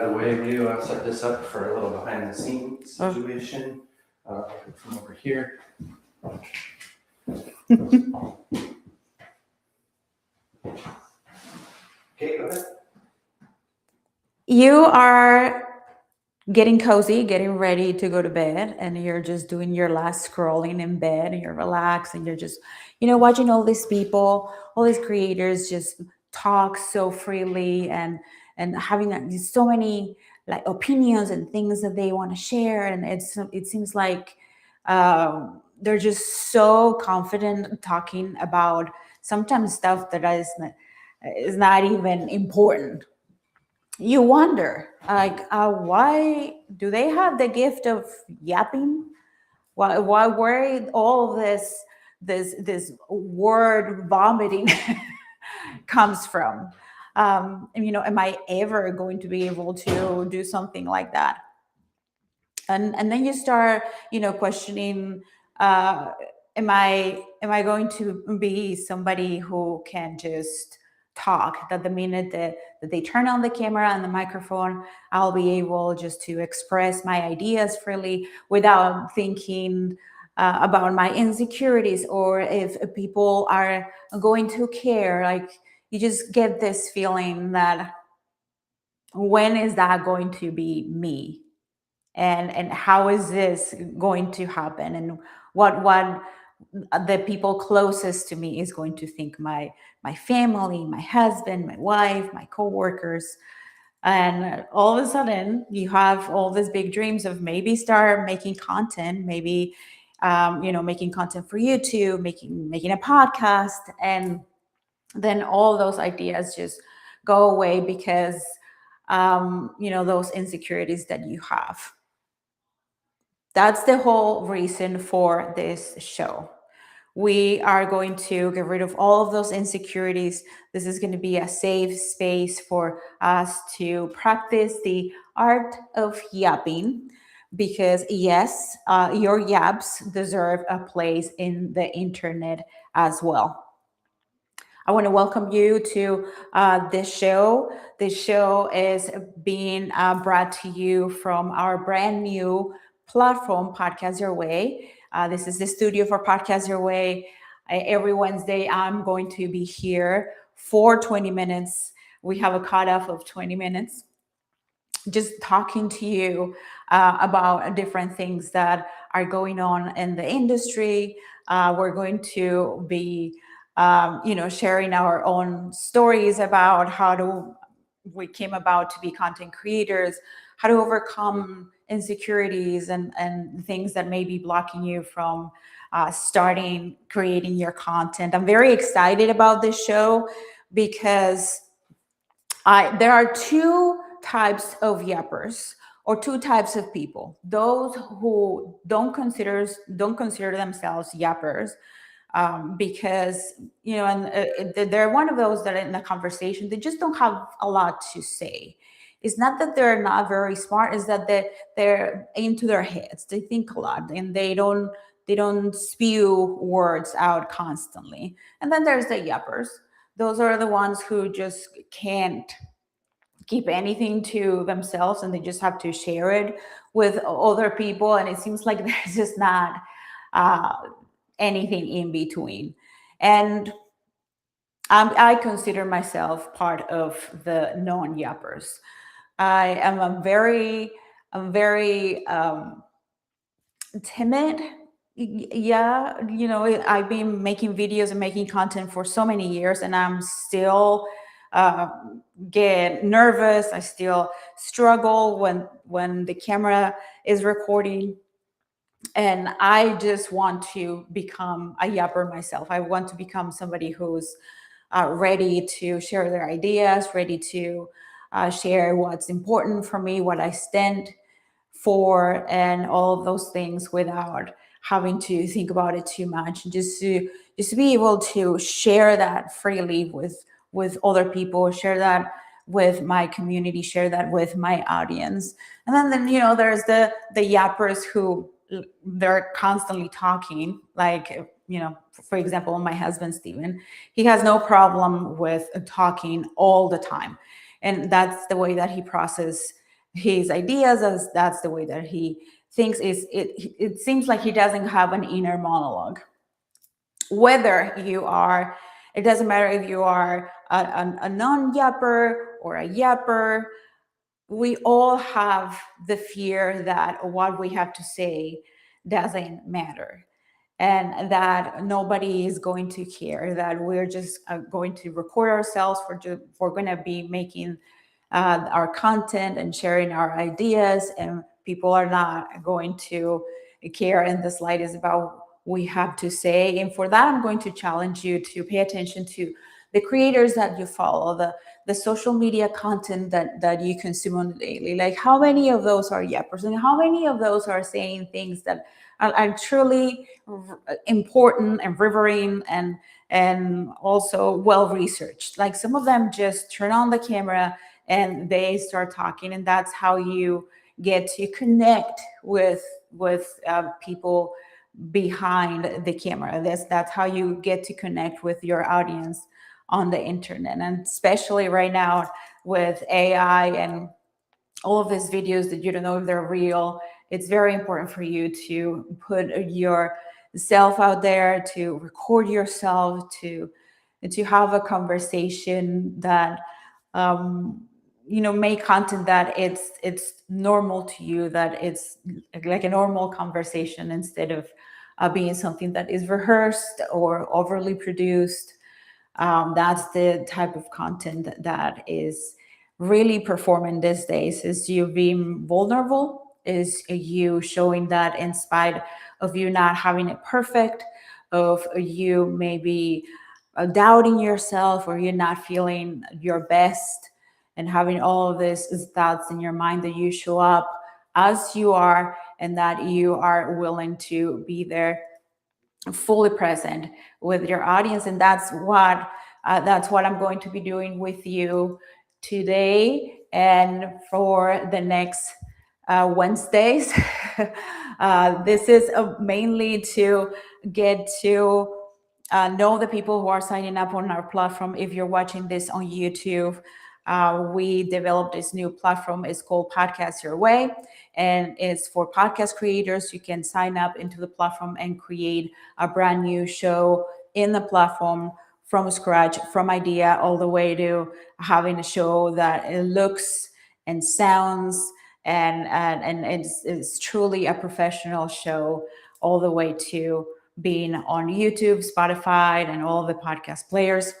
The way view, I've set this up for a little behind the scenes situation from over here. Okay, go ahead. You are getting cozy, getting ready to go to bed, and you're just doing your last scrolling in bed, and you're relaxed, and you're just, watching all these people, all these creators just talk so freely and having so many like opinions and things that they want to share, and it seems like they're just so confident talking about sometimes stuff that is not even important. You wonder, like, why do they have the gift of yapping? Why where all of this word vomiting comes from? And, am I ever going to be able to do something like that? And then you start, questioning, uh, am I going to be somebody who can just talk, that the minute that they turn on the camera and the microphone, I'll be able just to express my ideas freely without thinking about my insecurities, or if people are going to care. Like, you just get this feeling that, when is that going to be me? And how is this going to happen, and what the people closest to me is going to think, my family, my husband, my wife, my coworkers. And all of a sudden you have all these big dreams of maybe start making content, maybe making content for YouTube, making a podcast, and then all those ideas just go away because those insecurities that you have. That's the whole reason for this show. We are going to get rid of all of those insecurities. This is going to be a safe space for us to practice the art of yapping, because, yes, your yaps deserve a place in the internet as well. I want to welcome you to this show. This show is being brought to you from our brand new platform, Podcast Your Way. This is the studio for Podcast Your Way. Every Wednesday, I'm going to be here for 20 minutes. We have a cutoff of 20 minutes, just talking to you about different things that are going on in the industry. We're going to be, sharing our own stories about we came about to be content creators, how to overcome insecurities and things that may be blocking you from starting creating your content. I'm very excited about this show because there are two types of yappers, or two types of people: those who don't consider themselves yappers, because and they're one of those that in the conversation they just don't have a lot to say. It's not that they're not very smart; it's that they're into their heads. They think a lot, and they don't spew words out constantly. And then there's the yappers. Those are the ones who just can't keep anything to themselves, and they just have to share it with other people, and it seems like there's just not uh, anything in between. And I consider myself part of the non-yappers. I am a very timid. Yeah, I've been making videos and making content for so many years, and I'm still uh, get nervous. I still struggle when the camera is recording, and I just want to become a yapper myself. I want to become somebody who's ready to share their ideas, ready to share what's important for me, what I stand for, and all of those things without having to think about it too much. Just to be able to share that freely with other people, share that with my community, share that with my audience. And then there's the yappers who they're constantly talking, like, for example, my husband Steven, he has no problem with talking all the time, and that's the way that he processes his ideas, as that's the way that he thinks. It seems like he doesn't have an inner monologue. Whether you are, it doesn't matter if you are a non-yapper or a yapper, we all have the fear that what we have to say doesn't matter, and that nobody is going to care, that we're just going to record ourselves, we're going to be making our content and sharing our ideas, and people are not going to care in the slightest about what we have to say. And for that, I'm going to challenge you to pay attention to the creators that you follow, the social media content that you consume on the daily. Like, how many of those are yappers, and how many of those are saying things that are truly important and riveting and also well researched. Like, some of them just turn on the camera and they start talking, and that's how you get to connect with people behind the camera. That's how you get to connect with your audience on the internet. And especially right now with AI and all of these videos that you don't know if they're real, it's very important for you to put yourself out there, to record yourself, to have a conversation that make content that it's normal to you, that it's like a normal conversation, instead of being something that is rehearsed or overly produced. That's the type of content that is really performing these days, is you being vulnerable, is you showing that in spite of you not having it perfect, of you maybe doubting yourself, or you're not feeling your best, and having all of these thoughts in your mind, that you show up as you are, and that you are willing to be there fully present with your audience. And that's what I'm going to be doing with you today and for the next Wednesdays. This is mainly to get to know the people who are signing up on our platform. If you're watching this on YouTube, we developed this new platform. It's called Podcast Your Way, and it's for podcast creators. You can sign up into the platform and create a brand new show in the platform from scratch, from idea all the way to having a show that it looks and sounds and it's truly a professional show, all the way to being on YouTube, Spotify, and all the podcast players.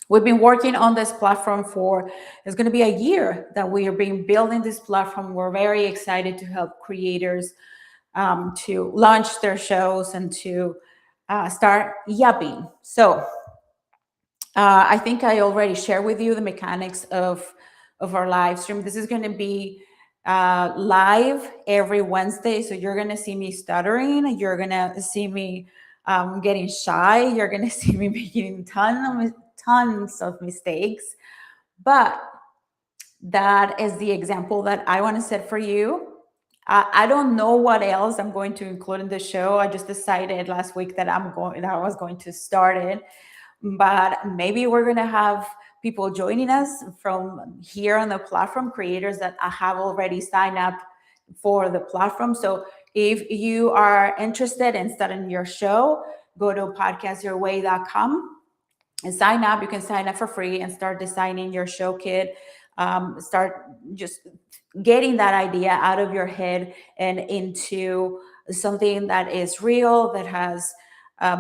We've been working on this platform for, it's going to be a year that we are being building this platform. We're very excited to help creators to launch their shows and to start yapping. So I think I already shared with you the mechanics of our live stream. This is going to be live every Wednesday. So you're going to see me stuttering. You're going to see me getting shy. You're going to see me making tons of mistakes. But that is the example that I want to set for you. I don't know what else I'm going to include in the show. I just decided last week that I was going to start it. But maybe we're going to have people joining us from here on the platform, creators that have already signed up for the platform. So if you are interested in starting your show, go to podcastyourway.com and sign up. You can sign up for free and start designing your show kit. Start just getting that idea out of your head and into something that is real, that has a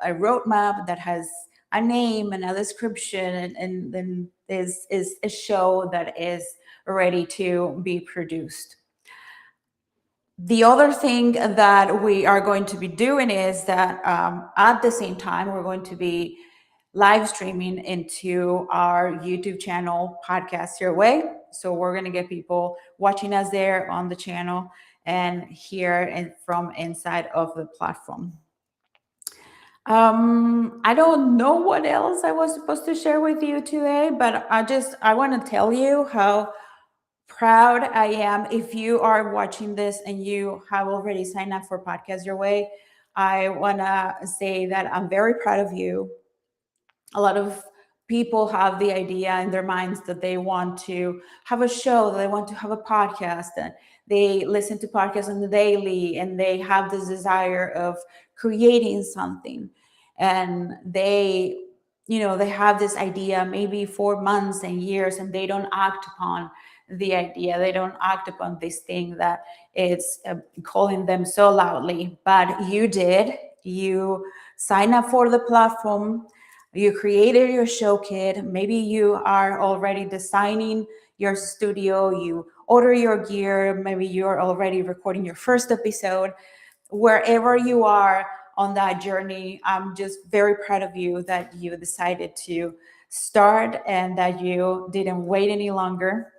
roadmap, that has a name and a description, and then is a show that is ready to be produced. The other thing that we are going to be doing is that at the same time, we're going to be live streaming into our YouTube channel, Podcast Your Way. So we're going to get people watching us there on the channel and here and from inside of the platform. I don't know what else I was supposed to share with you today, but I want to tell you how proud I am. If you are watching this and you have already signed up for Podcast Your Way, I want to say that I'm very proud of you. A lot of people have the idea in their minds that they want to have a show, that they want to have a podcast, and they listen to podcasts on the daily, and they have this desire of creating something, and they have this idea maybe for months and years, and they don't act upon the idea, they don't act upon this thing that it's calling them so loudly. But you did. You sign up for the platform, you created your show kit, maybe you are already designing your studio, you order your gear, maybe you're already recording your first episode. Wherever you are on that journey, I'm just very proud of you that you decided to start, and that you didn't wait any longer,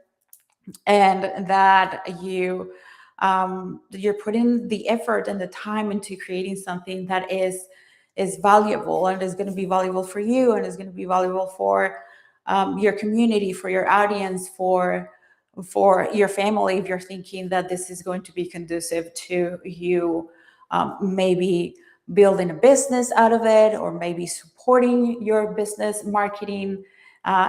and that you're putting the effort and the time into creating something that is valuable, and is going to be valuable for you, and is going to be valuable for your community, for your audience, for your family, if you're thinking that this is going to be conducive to you maybe building a business out of it, or maybe supporting your business marketing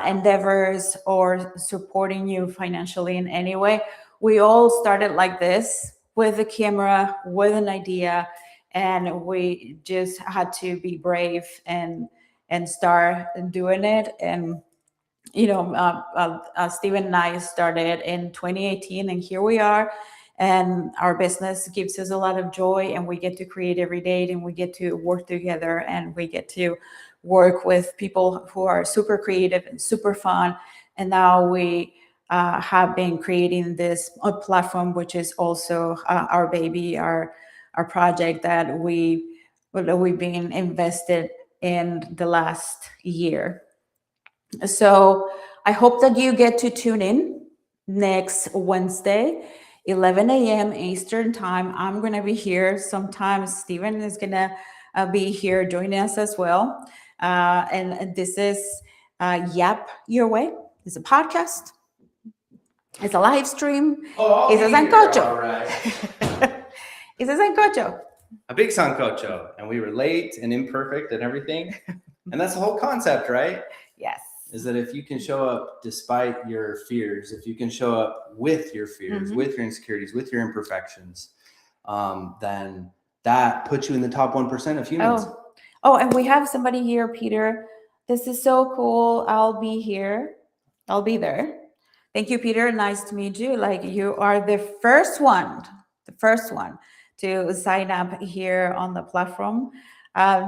endeavors, or supporting you financially in any way. We all started like this, with a camera, with an idea, and we just had to be brave and start doing it. And Steven and I started in 2018, and here we are. And our business gives us a lot of joy, and we get to create every day, and we get to work together, and we get to work with people who are super creative and super fun. And now we have been creating this platform, which is also our baby, our project that we've been invested in the last year. So I hope that you get to tune in next Wednesday, 11 a.m. Eastern time. I'm going to be here. Sometimes Steven is going to be here joining us as well. And this is Yap Your Way. It's a podcast. It's a live stream. It's a sancocho. All right. It's a sancocho. A big sancocho. And we were late and imperfect and everything. And that's the whole concept, right? Yes. Is that if you can show up despite your fears, if you can show up with your fears, with your insecurities, with your imperfections, then that puts you in the top 1% of humans. Oh, and we have somebody here, Peter. This is so cool. I'll be here. I'll be there. Thank you, Peter. Nice to meet you. Like, you are the first one to sign up here on the platform.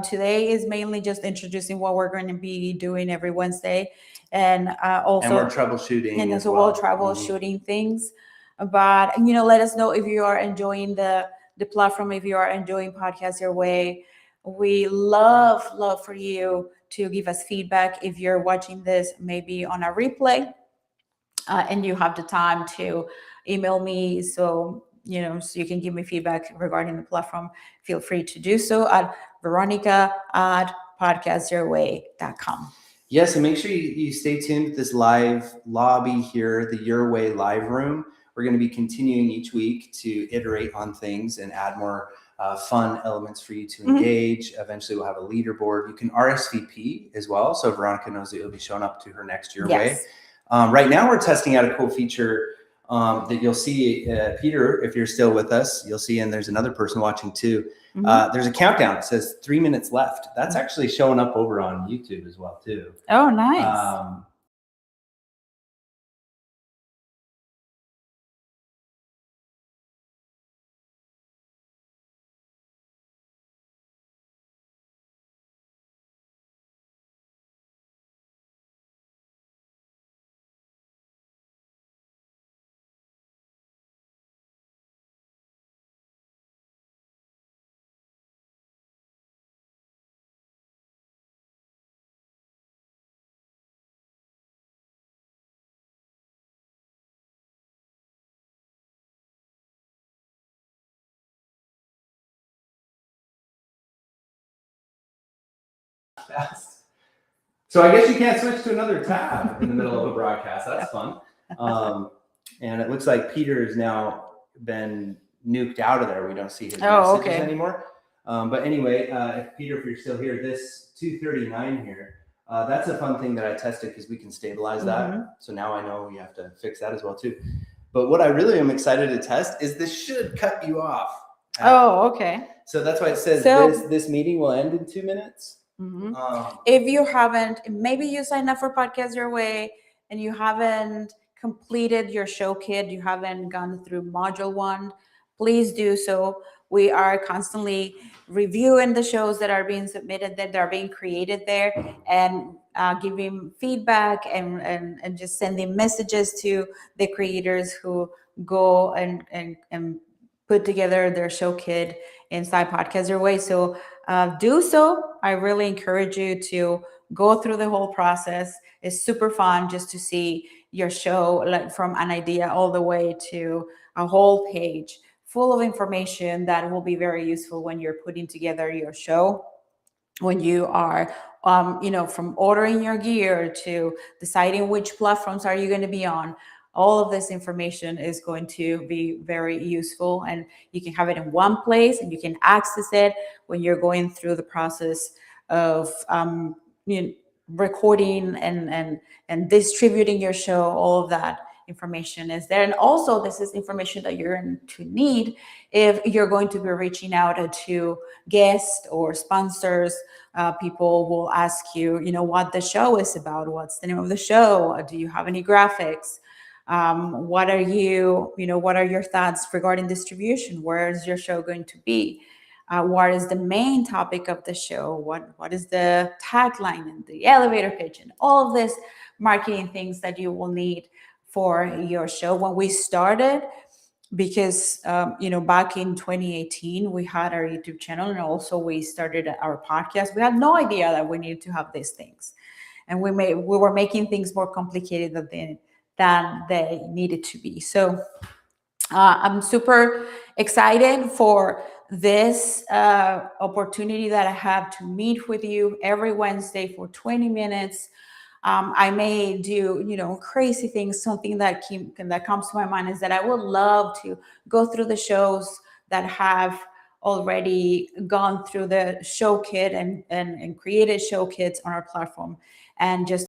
Today is mainly just introducing what we're going to be doing every Wednesday, and also we're troubleshooting. And so we'll troubleshooting things. But let us know if you are enjoying the platform, if you are enjoying Podcast Your Way. We love for you to give us feedback if you're watching this maybe on a replay, and you have the time to email me. So you can give me feedback regarding the platform. Feel free to do so at veronica@podcastyourway.com. Yes, and make sure you stay tuned to this live lobby here, the YourWay live room. We're going to be continuing each week to iterate on things and add more fun elements for you to engage. Eventually, we'll have a leaderboard. You can RSVP as well, so Veronica knows that you'll be showing up to her next YourWay. Yes. Right now, we're testing out a cool feature that you'll see, Peter, if you're still with us, you'll see, and there's another person watching too. There's a countdown. It says 3 minutes left. That's actually showing up over on YouTube as well too. Oh, nice. So I guess you can't switch to another tab in the middle of a broadcast. That's fun. And it looks like Peter has now been nuked out of there. We don't see his messages anymore. But anyway, Peter, if you're still here, this 239 here, That's a fun thing that I tested because we can stabilize that. Mm-hmm. So now I know you have to fix that as well too. But what I really am excited to test is this should cut you off. Oh, okay. So that's why it says So- this meeting will end in 2 minutes. Mhm. If you haven't, maybe you signed up for Podcast Your Way and you haven't completed your show kit, you haven't gone through module 1, please do so. We are constantly reviewing the shows that are being submitted, that are being created there, and giving feedback and just sending messages to the creators who go and put together their show kit inside Podcast Your Way. So do so. I really encourage you to go through the whole process. It's super fun just to see your show, like from an idea all the way to a whole page full of information that will be very useful when you're putting together your show, when you are from ordering your gear to deciding which platforms are you going to be on. All of this information is going to be very useful, and you can have it in one place and you can access it when you're going through the process of recording and distributing your show. All of that information is there, and also this is information that you're going to need if you're going to be reaching out to guests or sponsors. People will ask you, what the show is about. What's the name of the show? Do you have any graphics? What are your thoughts regarding distribution? Where is your show going to be? What is the main topic of the show? What is the tagline and the elevator pitch and all of this marketing things that you will need for your show. When we started, because back in 2018 we had our YouTube channel, and also we started our podcast. We had no idea that we needed to have these things, and we were making things more complicated than they needed to be. So I'm super excited for this opportunity that I have to meet with you every Wednesday for 20 minutes. I may do, crazy things. Something that comes to my mind is that I would love to go through the shows that have already gone through the show kit and created show kits on our platform, and just